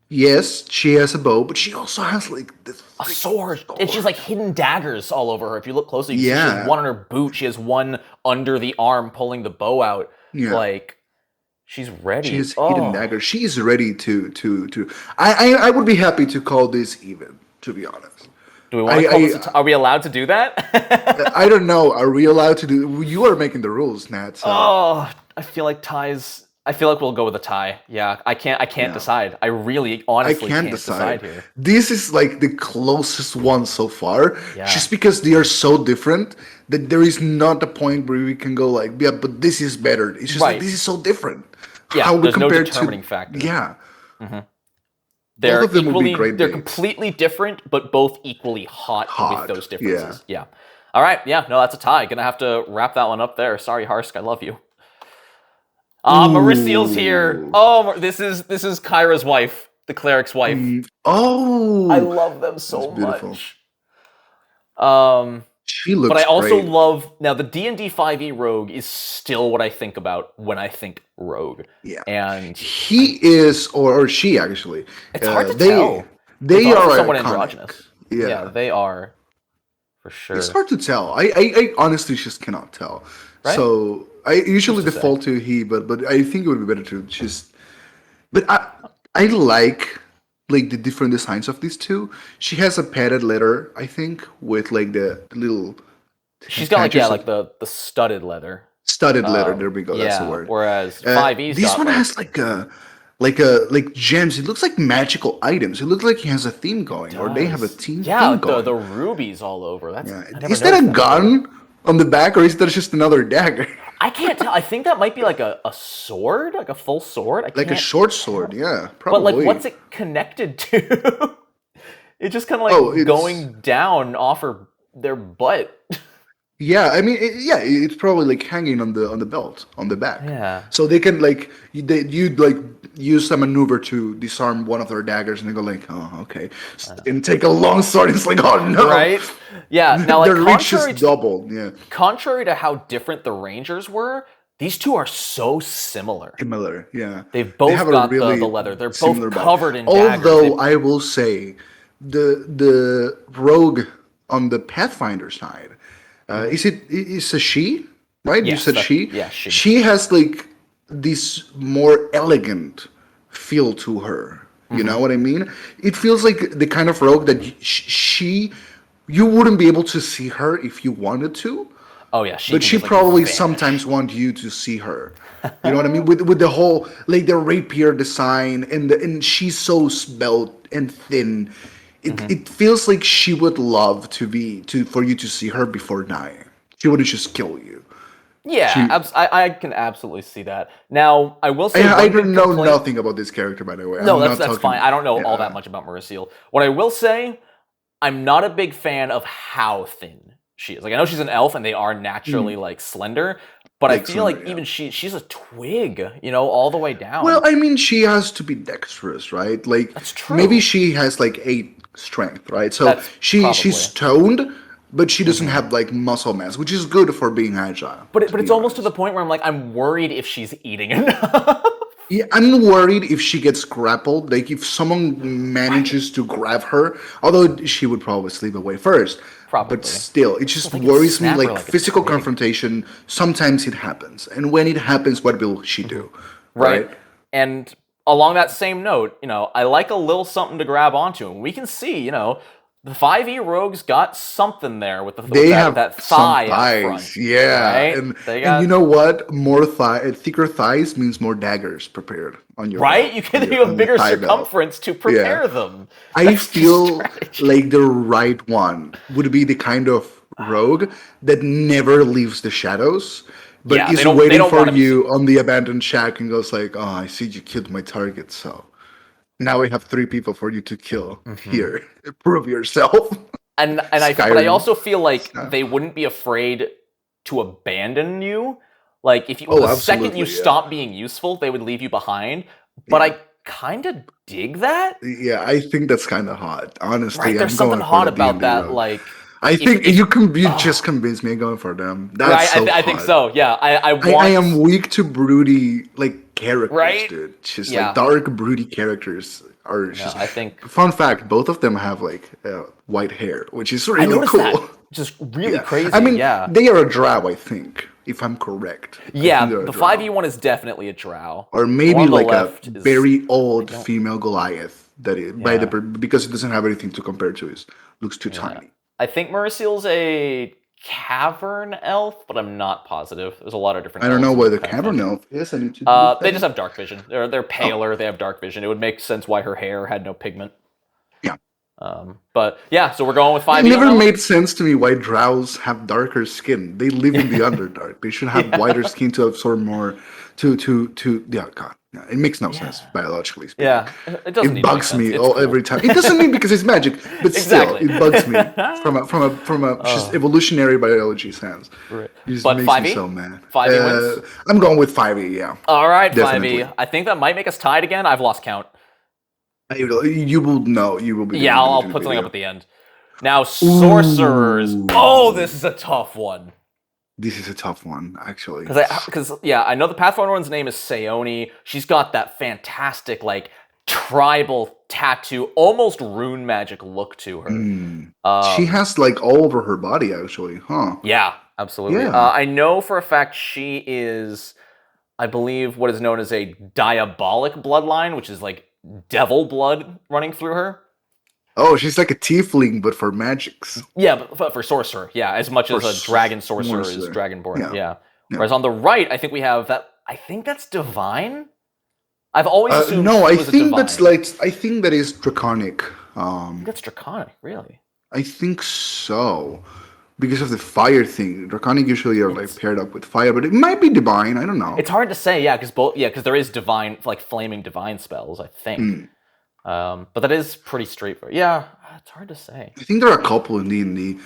yes, she has a bow, but she also has like this A sword. And she's like hidden daggers all over her. If you look closely, you see she Yeah. has one on her boot. She has one under the arm pulling the bow out. Yeah. Like, she's ready. She has Oh. hidden dagger. She is ready to. I would be happy to call this even. To be honest, Do we want to call this? Are we allowed to do that? I don't know. Are we allowed to do? You are making the rules, Nat. So. Oh, I feel like ties. I feel like we'll go with a tie. Yeah, I can't decide. I really, honestly, can't decide here. This is like the closest one so far. Yeah. Just because they are so different that there is not a point where we can go like, yeah, but this is better. It's just like Right. this is so different. Yeah, How we there's no compare determining factor. Yeah. They're Both of them would be equally, great they're dates. completely different, but both equally hot Hot, with those differences. Yeah. All right. Yeah. No, that's a tie. Gonna have to wrap that one up there. Sorry, Harsk. I love you. Maristeel's here. Oh, this is Kyra's wife, the cleric's wife. Oh. I love them so That's beautiful. much. She looks But I also great. love now the D&D 5e rogue is still what I think about when I think rogue. Yeah. And He is, or she actually. it's hard to they, tell. They It's also are somewhat iconic. androgynous. Yeah. They are for sure. It's hard to tell. I honestly just cannot tell. Right? So I usually Who's to default to he, but I think it would be better to just. But I like the different designs of these two. She has a padded leather, I think, with like the little. She's got patches of like the studded leather. studded leather. There we go. That's the word. Whereas 5e's This got one like, has like gems. It looks like magical items. It looks like he has a theme going, or they have a theme going. the rubies all over. That's Yeah. I never Is that a noticed gun on the back, or is that just another dagger? I can't tell. I think that might be like a sword, like a full sword. I Like a can't short sword, yeah, But probably. like, what's it connected to? It's just kind of like Oh, going down off their butt. Yeah, I mean, it's probably like hanging on the belt on the back. Yeah. So they can like you'd like use a maneuver to disarm one of their daggers, and they go like, oh, okay, and take a long sword. It's like, oh no, Right? Yeah. Now, like their reach is contrary to, doubled. Yeah, contrary to how different the Rangers were, these two are so similar. similar. Yeah, They've both have a got really the leather. They're similar both back. covered in daggers. Although I will say, the rogue on the Pathfinder side, is a she, right? Yes, you said she. yeah, she. She has like this more elegant feel to her. You know what I mean? It feels like the kind of rogue that you wouldn't be able to see her if you wanted to. Oh yeah, she. But can she just, like, probably vanish. sometimes want you to see her. You know what I mean? With the whole like the rapier design and she's so svelte and thin. It feels like she would love for you to see her before dying. She wouldn't just kill you. Yeah, I can absolutely see that. Now, I will say I one don't big know complaint- nothing about this character, by the way. No, I'm that's not talking- fine. I don't know all yeah. that much about Maristeel. What I will say, I'm not a big fan of how thin she is. Like, I know she's an elf, and they are naturally like slender, but I Like feel slender, like yeah. even she's a twig, all the way down. Well, I mean, she has to be dexterous, right? Like, That's true. maybe she has like 8 strength, right? So That's she's toned, but she doesn't have like muscle mass, which is good for being agile. But it's almost to the point where I'm like, I'm worried if she's eating enough. Yeah, I'm worried if she gets grappled. Like, if someone manages to grab her, although she would probably sleep away first. Probably. But still, it just they could worries me. snap her Like, like a physical twig. confrontation, sometimes it happens. And when it happens, what will she do? Right. And along that same note, I like a little something to grab onto. And we can see, the 5e rogues got something there with They have that some thigh up thighs, front. yeah. Right? And you know what? More thicker thighs means more daggers prepared on your Right? belt, You can on do your- a on bigger your thigh belt. circumference to prepare them. I That's the feel strategy. like the right one would be the kind of rogue that never leaves the shadows, but Yeah, is they don't waiting for want him you on the abandoned shack and goes like, "Oh, I see you killed my target, so now we have 3 people for you to kill. Here, prove yourself." But I Skyrim also feel like stuff. they wouldn't be afraid to abandon you. Like, if you Oh, the second you absolutely, yeah. stop being useful, they would leave you behind. But I kind of dig that. Yeah, I think that's kind of hot. Honestly, Right? There's I'm something going for hot the about D&D that. rogue. Like, I think you just convinced me. I'm going for them. That's right? so I think hot. so. Yeah. I want. I am weak to broody like characters, Right? dude. Just Yeah. like dark broody characters are just. I think. Fun fact: both of them have like white hair, which is really I noticed cool. that. Just really Yeah. crazy. I mean, yeah. they are a drow, I think, if I'm correct. I Yeah. think they're a The drow. 5e one is definitely a drow. Or The maybe one on the like a left is- very old female Goliath that is Yeah. because it doesn't have anything to compare to. It looks too tiny. I think Murasil's a cavern elf, but I'm not positive. There's a lot of different. I don't know elves where in the cavern Pathfinder. elf is. I need to. Do They that. just have dark vision. They're paler. They have dark vision. It would make sense why her hair had no pigment. Yeah. But yeah, so we're going with 5e. It never made sense to me why drows have darker skin. They live in the Underdark. They should have whiter skin to absorb more. Yeah, God, yeah, it makes no sense biologically speaking. Yeah, it doesn't. It need to make bugs sense. me It's cool. every time. It doesn't mean because it's magic, but Exactly. still, it bugs me from a just evolutionary biology sense. Right. It just But makes 5e? me so mad. 5e wins? I'm going with 5e. Yeah, All right, Definitely. 5e. I think that might make us tied again. I've lost count. you will know. You will be. Yeah, I'll put something up at the end. Now, sorcerers. Oh, this is a tough one. This is a tough one, actually. Because I know the Pathfinder one's name is Sayoni. She's got that fantastic, like, tribal tattoo, almost rune magic look to her. She has like all over her body, actually, huh? Yeah, absolutely. Yeah. I know for a fact she is, I believe, what is known as a diabolic bloodline, which is like devil blood running through her. Oh, she's like a tiefling, but for magics. Yeah, but for sorcerer, yeah, as much as a dragon sorcerer is sorcerer. dragonborn, Yeah. Whereas on the right, I think we have that. I think that's divine. I've always assumed. No, it I was a think divine. that's like I think that is draconic. That's draconic, really. I think so. Because of the fire thing. Draconic usually are like paired up with fire, but it might be divine, I don't know. It's hard to say, because there is divine, like flaming divine spells, I think. But that is pretty straightforward. Yeah, it's hard to say. I think there are a couple in D&D.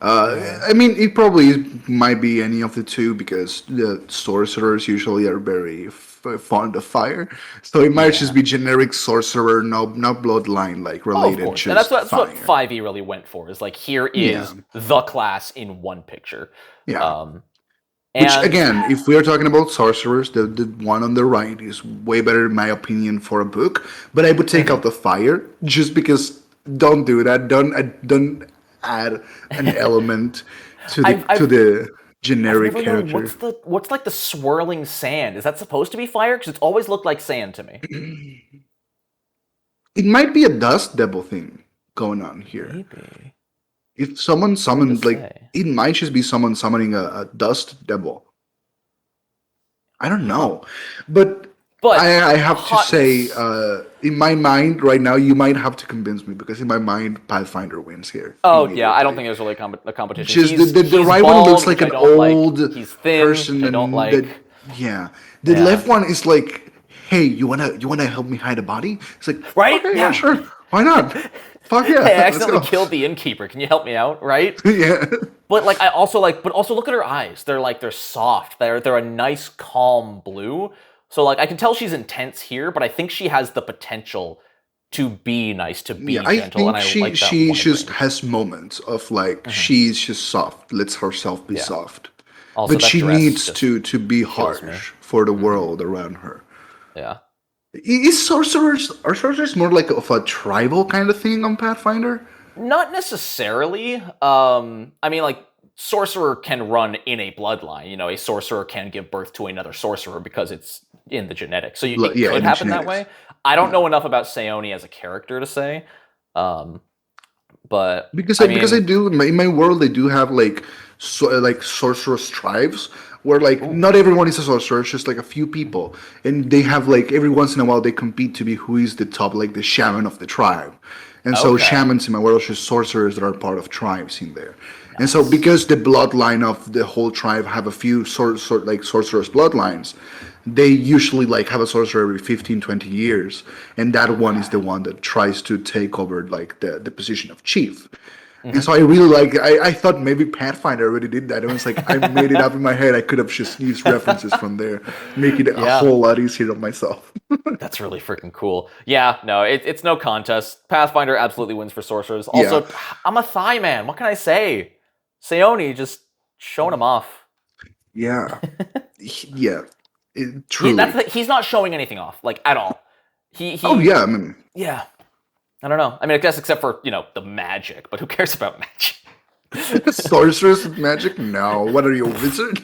I mean, it probably might be any of the two because the sorcerers usually are very fond of fire. So it might just be generic sorcerer, no bloodline like related. Of course. Just And that's what fire. 5e really went for. Is like here is the class in one picture. Yeah. And Which again, if we are talking about sorcerers, the one on the right is way better in my opinion for a book. But I would take out the fire just because. Don't do that. Don't add an element to the generic I've never known character. what's like the swirling sand? Is that supposed to be fire? Because it's always looked like sand to me. It might be a dust devil thing going on here. Maybe. If someone summoned, like, say. it might just be someone summoning a dust devil. I don't know, but I have to say, in my mind right now, you might have to convince me because in my mind, Pathfinder wins here. Oh yeah, I don't think there's really a competition. Just the he's right bald, one looks like which an I don't like. old He's thin, person, which I don't and like. the left one is like, hey, you wanna help me hide a body? It's like, Right? okay, Yeah. sure, why not? Fuck yeah. Hey, I Let's accidentally go. killed the innkeeper. Can you help me out? Right? Yeah. But like, but also look at her eyes. They're soft. They're a nice, calm blue. So like, I can tell she's intense here, but I think she has the potential to be nice, to Yeah, be I gentle, and think I she like that she wide just range. has moments of like she's just soft, lets herself be Yeah. soft, Also, but that she dress needs just to be kills me. harsh for the world around her. Yeah. Is sorcerers more like of a tribal kind of thing on Pathfinder? Not necessarily. I mean, like, sorcerer can run in a bloodline. You know, a sorcerer can give birth to another sorcerer because it's in the genetics. So it Yeah, could in the happen that genetics. way. I don't Yeah. know enough about Seoni as a character to say. Um, but Because I I mean, do in my world they do have like like sorceress tribes where like ooh, not everyone is a sorcerer, it's just like a few people, and they have like every once in a while they compete to be who is the top, like the shaman of the tribe, and so okay, shamans in my world are just sorcerers that are part of tribes in there, and so nice. because the bloodline of the whole tribe have a few like sorcerers bloodlines, they usually like have a sorcerer every 15, 20 years, and that one is Okay. the one that tries to take over like the position of chief. And Hmm. so I really like. I thought maybe Pathfinder already did that. It was like I made it up in my head. I could have just used references from there, make it a Yeah, whole lot easier on myself. that's really freaking cool. Yeah, no, it's no contest. Pathfinder absolutely wins for sorcerers. Yeah, Also, I'm a Thigh man. What can I say? Seoni just showing him off. yeah, yeah. Truly. He's not showing anything off, like, at all. Oh He yeah. I mean, yeah. I don't know. I mean, I guess except for the magic, but who cares about magic? sorcerers with magic. No, what are you, a wizard?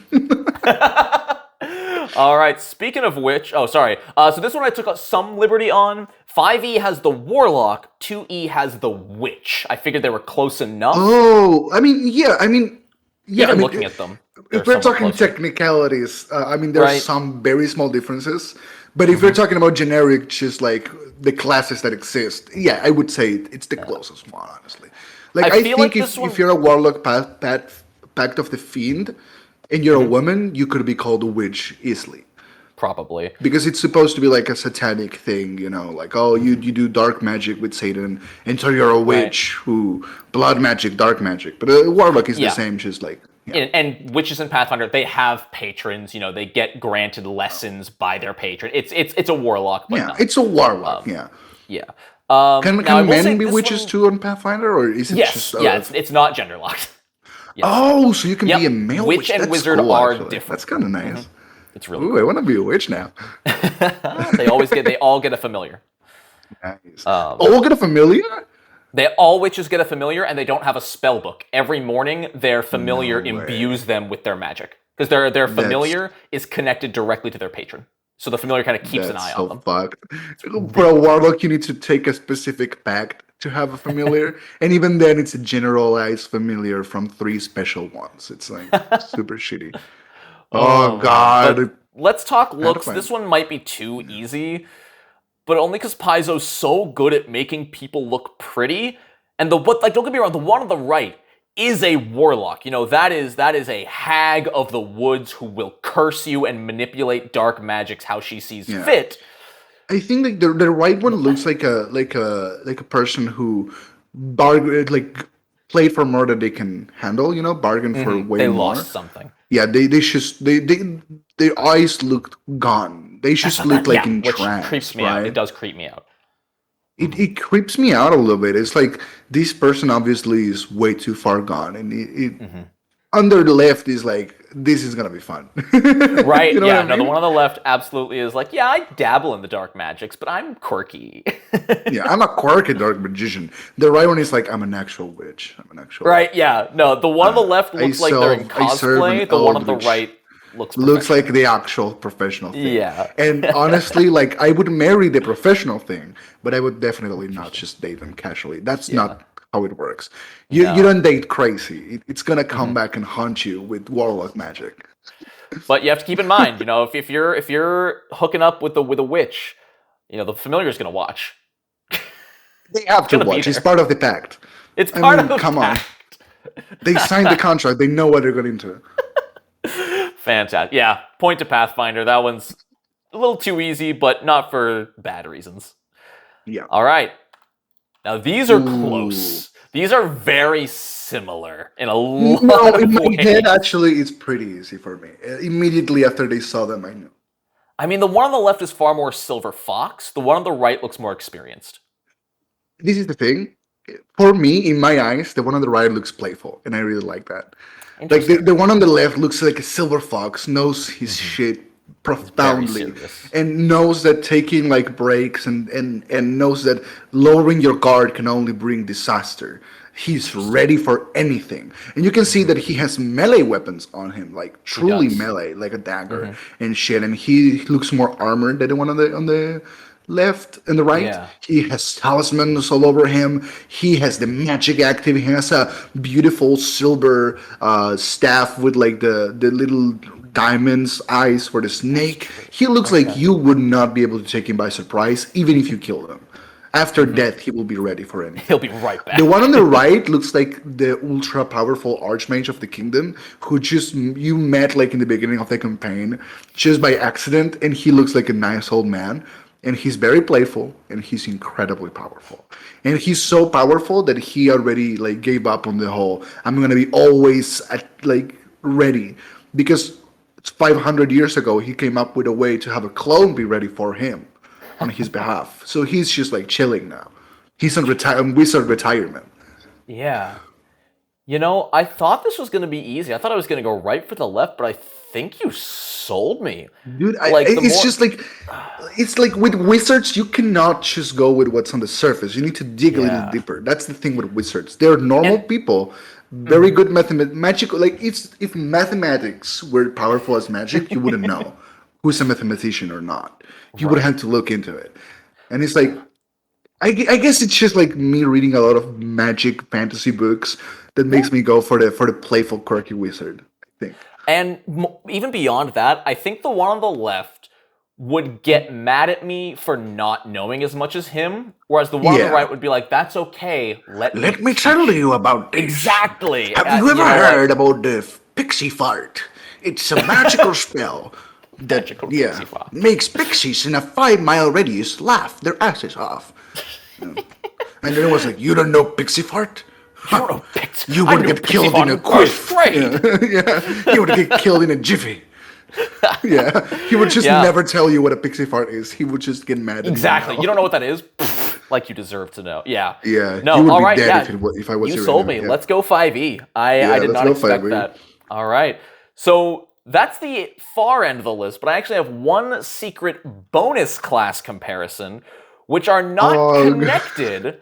All right. Speaking of which, oh sorry. So this one I took some liberty on. 5e has the Warlock. 2e has the Witch. I figured they were close enough. Oh, I mean, yeah. I mean, yeah. I Even mean, looking at them, they're if we're somewhat talking closer, technicalities, I mean, there's right? some very small differences. But if we're talking about generic, just like the classes that exist, yeah, I would say it's the closest one, honestly. I Like, I feel think like this if one you're a warlock, pact of the fiend, and you're a woman, you could be called a witch easily. probably. Because it's supposed to be like a satanic thing, like, oh, you do dark magic with Satan, and so you're a Right. witch who blood magic, dark magic. But a warlock is the Yeah. same, just like, yeah. And witches in Pathfinder, they have patrons. They get granted lessons by their patron. It's a warlock, but Yeah, not. it's a warlock, yeah. Yeah. Now I Can will say men be this witches one. too on Pathfinder, or is it just Yes. Yeah. It's not gender locked. Yes. oh, so you can be a Yep. male Witch witch? and That's wizard cool, are actually. That's different. kind of nice. It's really Ooh, I cool. want to be a witch now. They all get a familiar. Nice. Oh, we'll get a familiar? All witches get a familiar, and they don't have a spell book. Every morning, their familiar No way. imbues them with their magic because their That's familiar is connected directly to their patron. So the familiar kind of keeps an that's eye on so them. fucked. For a warlock, you need to take a specific pact to have a familiar, and even then, it's a generalized familiar from 3 special ones. It's like super shitty. Oh Oh man. But god, let's talk looks. Pathfinder. This one might be too easy, but only because Paizo's so good at making people look pretty. And don't get me wrong, the one on the right is a warlock. That is a hag of the woods who will curse you and manipulate dark magics how she sees Yeah. fit. I think like the right one looks like a person who bargain like played for more than they can handle. Bargain for way They more. lost something. Yeah, they just their eyes looked gone. They just look like Yeah, in which creeps trance, me out. It right? does creep me out. It creeps me out a little bit. It's like this person obviously is way too far gone, and under the left is like this is gonna be fun. Right? You know what Yeah. I No, the mean? one on the left absolutely is like, yeah, I dabble in the dark magics, but I'm quirky. Yeah, I'm a quirky dark magician. The right one is like I'm an actual witch. I'm an actual. Right? Yeah. No, the one on the left I looks like they're in serve an cosplay. The one on the eldritch. right looks Looks like professional. the actual professional thing. Yeah. And honestly, like I would marry the professional thing, but I would definitely not just date them casually. That's Yeah. not how it works. You No. don't date crazy. It's gonna come back and haunt you with warlock magic. But you have to keep in mind, if you're hooking up with a witch, the familiar's gonna watch. They have to Gonna be watch. It's there. part of the pact. It's I part mean, of the come on. pact. They signed the contract. They know what they're going into. Fantastic. Yeah. Point to Pathfinder. That one's a little too easy, but not for bad reasons. Yeah. All right. Now these are Ooh. close. These are very similar in a No, lot in of my head, ways. actually, it's pretty easy for me. Immediately after they saw them, I knew. I mean, the one on the left is far more Silver Fox. The one on the right looks more experienced. This is the thing. For me, in my eyes, the one on the right looks playful, and I really like that. Like Interesting. the one on the left looks like a silver fox, knows his shit It's very profoundly, serious. and knows that taking like breaks and knows that lowering your guard can only bring disaster. He's Interesting. ready for anything, and you can see that he has melee weapons on him, like He truly does. melee, like a dagger and shit. And he looks more armored than the one on the left and the right. Yeah. He has talismans all over him. He has the magic active. He has a beautiful silver staff with like the little diamonds eyes for the snake. He looks like you would not be able to take him by surprise, even if you kill him. After death, he will be ready for anything. He'll be right The one on back. the right looks like the ultra powerful archmage of the kingdom, who just you met like in the beginning of the campaign, just by accident, and he looks like a nice old man, and he's very playful, and he's incredibly powerful, and he's so powerful that he already like gave up on the whole I'm gonna be always like ready, because 500 years ago he came up with a way to have a clone be ready for him on his behalf. So he's just like chilling now. He's on wizard retirement. Yeah. You know, I thought this was going to be easy. I thought I was going to go right for the left, but I think you sold me. Dude, Like the it's more just like it's like with wizards, you cannot just go with what's on the surface. You need to dig a little Yeah. deeper. That's the thing with wizards. They're normal And people, very good magical. Like it's if mathematics were powerful as magic, you wouldn't know who's a mathematician or not. You would right. have to look into it. And it's like I guess it's just like me reading a lot of magic fantasy books that Yeah. makes me go for the playful, quirky wizard. I think. And even beyond that, I think the one on the left would get mad at me for not knowing as much as him, whereas the one on the Yeah. right would be like, "That's okay. Let me Let me tell teach you." you about this. Exactly. Have you ever You know what? heard about the pixie fart? It's a magical spell that, Magical yeah, pixie fart. makes pixies in a 5 mile radius laugh their asses off. And then it was like, you don't know pixie fart? You don't know pixie. You I would knew get pixie killed fart in a in first quiff. grade. Yeah, you would get killed in a jiffy. Yeah, he would just Yeah. never tell you what a pixie fart is. He would just get mad at Exactly. you You now. don't know what that is? Pfft, like you deserve to know. Yeah. Yeah, No, you would all be right, dead yeah. if I was You your sold enemy. me. Yeah, Let's go 5e. I yeah, did let's not go expect 5e. that. All right. So that's the far end of the list, but I actually have one secret bonus class comparison, which are not Oh, connected,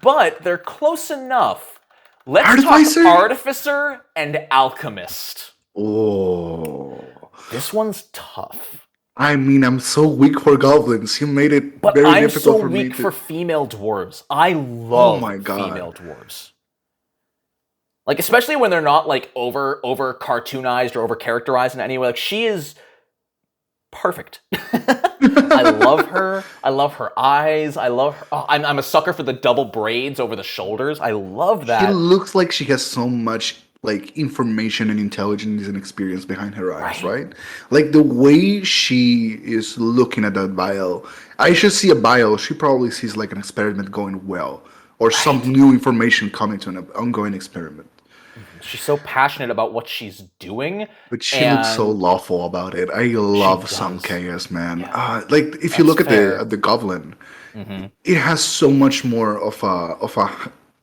but they're close enough. Let's talk Artificer? Artificer and Alchemist. Oh. This one's tough. I mean, I'm so weak for goblins. You made it But very I'm so difficult for me weak for to. female dwarves. I Oh love my god. female dwarves. Like, especially when they're not like over cartoonized or over characterized in any way. Like, she is perfect. I love her. I love her eyes. I love her. Oh, I'm a sucker for the double braids over the shoulders. I love She that. looks like she has so much like information and intelligence and experience behind her eyes, Right? right? Like the way she is looking at that vial. I should see a vial. She probably sees like an experiment going well, or some Right. new information coming to an ongoing experiment. She's so passionate about what she's doing, But she looks so and lawful about it. I she love some does. chaos, man. Yeah, Like if you that's look at fair. the goblin, Hmm. it has so much more of a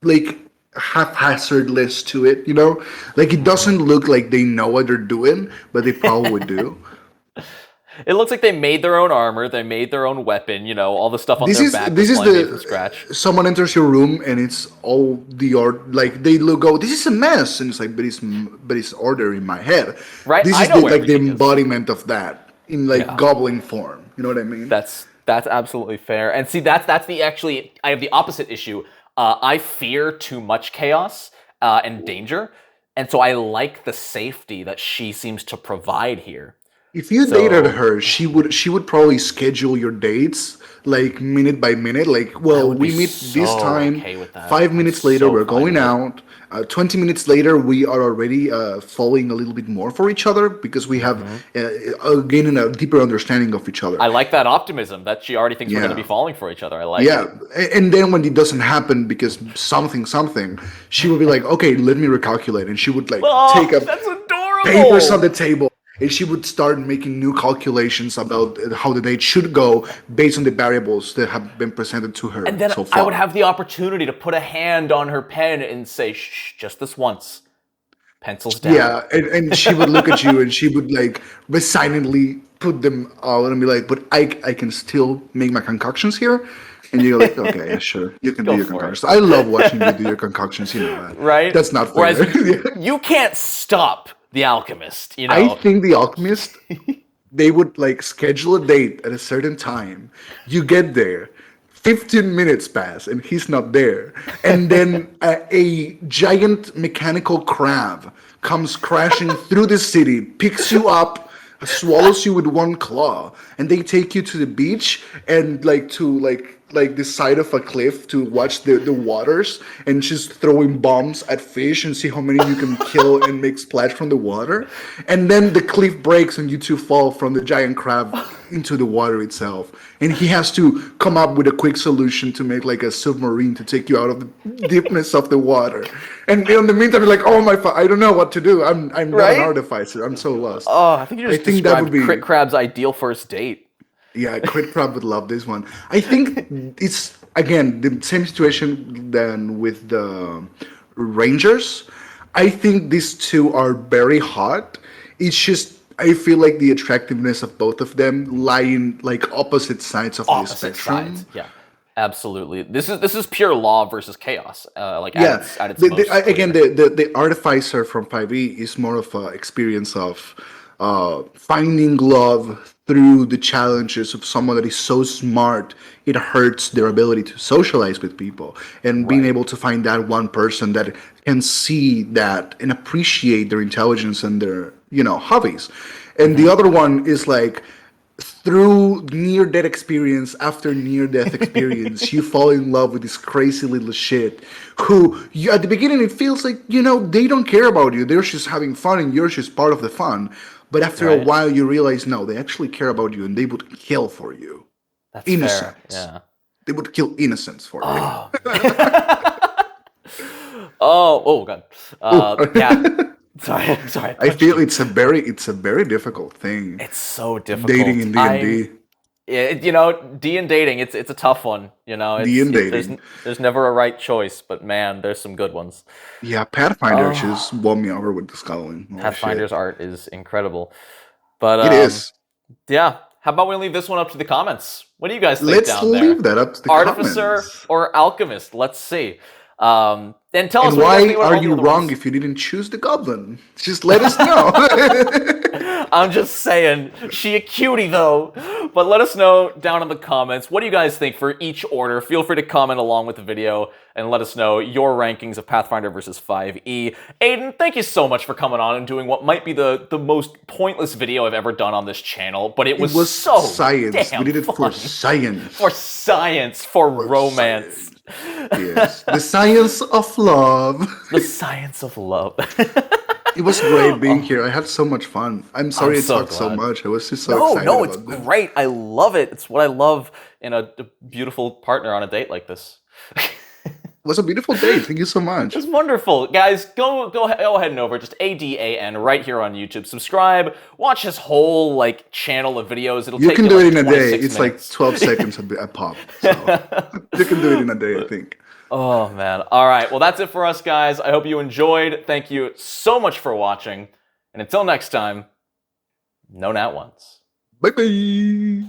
like haphazardness to it. You know, like it Hmm. doesn't look like they know what they're doing, but they probably do. It looks like they made their own armor, they made their own weapon, you know, all the stuff on This their is back this was is probably made from scratch. the someone enters your room and it's all the ord like they look go this is a mess and it's like but it's order in my head. Right? This I is know the where like the everything is. embodiment of that in like Yeah. goblin form. You know what I mean? That's absolutely fair. And see, that's the actually I have the opposite issue. I fear too much chaos and danger, and so I like the safety that she seems to provide here. If you dated So her, she would probably schedule your dates like minute by minute. Like, I well, would be we meet this so time. okay with that. 5 minutes later, So we're fine going with it. out. 20 minutes later, we are already falling a little bit more for each other because we have gaining a deeper understanding of each other. I like that optimism that she already thinks we're going to be Yeah. falling for each other. I like Yeah, it. and then when it doesn't happen because something, she would be like, "Okay, let me recalculate," and she would like take Oh, up that's papers on adorable. the table, and she would start making new calculations about how the date should go based on the variables that have been presented to And her then so I would far. have the opportunity to put a hand on her pen and say, "Shh, just this once. Pencils down." Yeah, and she would look at you and she would like resignedly put them out and be like, "But I can still make my concoctions here." And you're like, "Okay, yeah, sure, you can do Go your for concoctions." it. I love watching you do your concoctions. You know that. Right? That's not Whereas fair. Yeah. you can't stop the alchemist, you I know. think the alchemist, they would like schedule a date at a certain time. You get there, 15 minutes pass, and he's not there. And then a giant mechanical crab comes crashing through the city, picks you up, swallows you with one claw, and they take you to the beach and like to like the side of a cliff to watch the waters and just throwing bombs at fish and see how many you can kill and make splash from the water. And then the cliff breaks and you two fall from the giant crab into the water itself. And he has to come up with a quick solution to make like a submarine to take you out of the deepness of the water. And in the meantime, you're like, oh my, I don't know what to do. I'm not an Right? artificer. I'm so lost. Oh, I think you I just think that would described Crit be Crab's ideal first date. yeah, Crit Crab would love this one. I think it's again the same situation than with the Rangers. I think these two are very hot. It's just I feel like the attractiveness of both of them lie in like opposite sides of the Opposite sides. spectrum. Yeah. Absolutely. This is pure law versus chaos. Like Yeah, at its most again, clear. the artificer from 5e is more of an experience of finding love through the challenges of someone that is so smart it hurts their ability to socialize with people, and being Right. able to find that one person that can see that and appreciate their intelligence and their hobbies. And the other one is like through near death experience after near death experience, you fall in love with this crazy little shit who you, at the beginning it feels like they don't care about you. They're just having fun and you're just part of the fun. But after a Right. while, you realize no, they actually care about you and they would kill for you. That's fair. Innocence. Yeah. They would kill innocence for you. Oh. Oh god. Yeah. Sorry, sorry. I I punched feel you. it's a very difficult thing. It's so Dating difficult. in D&D. D and dating. It's a tough one. D and There's dating. there's never a right choice, but man, there's some good ones. Yeah, Pathfinder just Oh, won me over with the sculling. Holy Pathfinder's shit. art is incredible. But It is. yeah. How about we leave this one up to the comments? What do you guys think Let's down there? leave that up to the Artificer comments. or Alchemist? Let's see. And tell us And what you guys why think about are all the you other wrong ones. if you didn't choose the goblin? Just let us know. I'm just saying, she a cutie though. But let us know down in the comments, what do you guys think for each order? Feel free to comment along with the video and let us know your rankings of Pathfinder versus 5e. Adan, thank you so much for coming on and doing what might be the most pointless video I've ever done on this channel, but it It was was so science. We damn did it for fun. science. For science, for For romance. science. Yes. The science of love. The science of love. It was great being here. I had so much fun. I'm I'm sorry I so talked so glad. much. I was just so No, excited no, it's about this. great. I love it. It's what I love in a beautiful partner on a date like this. It was a beautiful day. Thank you so much. It's wonderful. Guys, go ahead and over, just ADAN right here on YouTube. Subscribe, watch his whole channel of videos. It'll You take can you do like it in a day. 26 It's like minutes. 12 seconds a pop. So you can do it in a day, I think. Oh man. All right. Well, that's it for us guys. I hope you enjoyed. Thank you so much for watching. And until next time, no nat once. Bye bye.